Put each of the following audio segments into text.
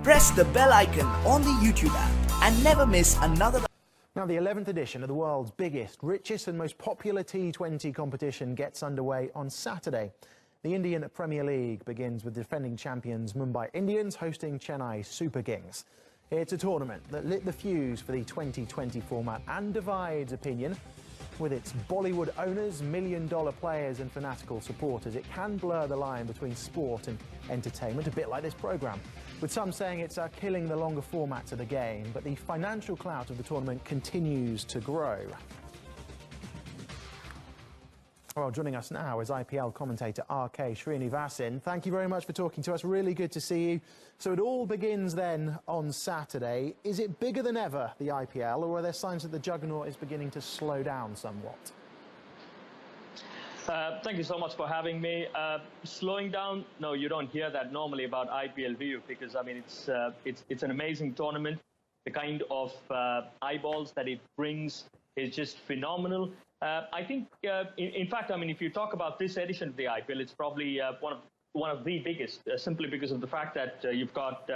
press the bell icon on the YouTube app and never miss another. Now, the 11th edition of the world's biggest, richest and most popular T20 competition gets underway on Saturday. The Indian Premier League begins with defending champions Mumbai Indians hosting Chennai Super Kings. It's a tournament that lit the fuse for the 2020 format and divides opinion. With its Bollywood owners, million-dollar players and fanatical supporters, it can blur the line between sport and entertainment, a bit like this programme. With some saying it's killing the longer formats of the game, but the financial clout of the tournament continues to grow. Well, joining us now is IPL commentator RK Srinivasan. Thank you very much for talking to us. Really good to see you. So it all begins then on Saturday. Is it bigger than ever, the IPL, or are there signs that the juggernaut is beginning to slow down somewhat? Thank you so much for having me. Slowing down? No, you don't hear that normally about IPL View because, I mean, it's an amazing tournament. The kind of eyeballs that it brings is just phenomenal. I think, in fact, I mean, if you talk about this edition of the IPL, it's probably one of the biggest, simply because of the fact that you've got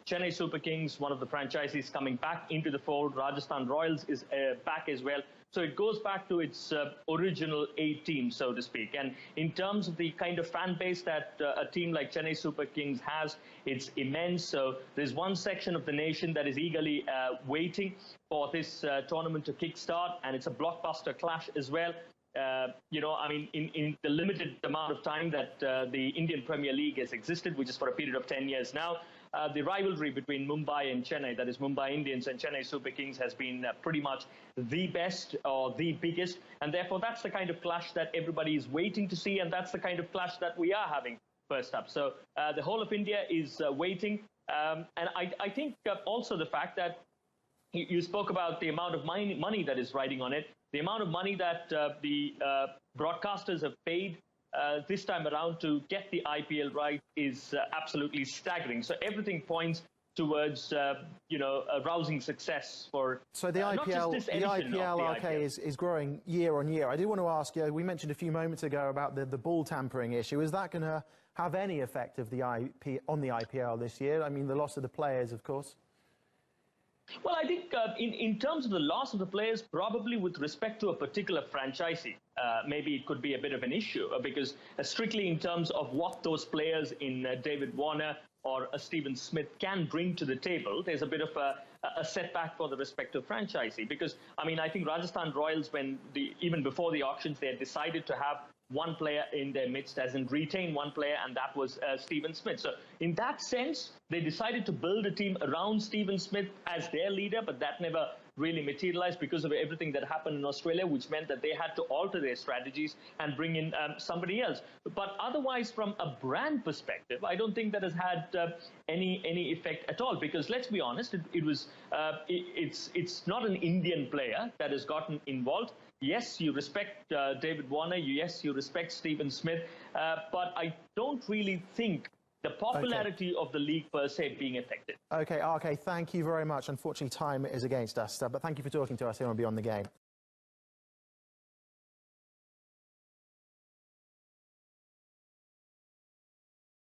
Chennai Super Kings, one of the franchises, coming back into the fold. Rajasthan Royals is back as well. So it goes back to its original 8 teams, so to speak. And in terms of the kind of fan base that a team like Chennai Super Kings has, it's immense. So there's one section of the nation that is eagerly waiting for this tournament to kickstart, and it's a blockbuster clash as well. You know, I mean, in the limited amount of time that the Indian Premier League has existed, which is for a period of 10 years now, the rivalry between Mumbai and Chennai, that is Mumbai Indians and Chennai Super Kings, has been pretty much the best or the biggest. And therefore, that's the kind of clash that everybody is waiting to see. And that's the kind of clash that we are having first up. So the whole of India is waiting. And I think also the fact that you spoke about the amount of money that is riding on it. The amount of money that the broadcasters have paid this time around to get the IPL right is absolutely staggering. So everything points towards, you know, a rousing success for. So the IPL is growing year on year. I do want to ask you, we mentioned a few moments ago about the ball tampering issue. Is that going to have any effect of on the IPL this year? I mean, the loss of the players, of course. Well, I think in terms of the loss of the players, probably with respect to a particular franchisee, maybe it could be a bit of an issue because strictly in terms of what those players in David Warner or Stephen Smith can bring to the table, there's a bit of a setback for the respective franchisee. Because, I mean, I think Rajasthan Royals, even before the auctions, they had decided to have one player in their midst, as in retain one player, and that was Stephen Smith. So in that sense, they decided to build a team around Stephen Smith as their leader, but that never really materialized because of everything that happened in Australia, which meant that they had to alter their strategies and bring in somebody else. But otherwise, from a brand perspective, I don't think that has had any effect at all, because let's be honest, it's not an Indian player that has gotten involved. Yes, you respect David Warner. Yes, you respect Stephen Smith. But I don't really think the popularity of the league per se being affected. OK, RK, thank you very much. Unfortunately, time is against us. But thank you for talking to us here on Beyond the Game.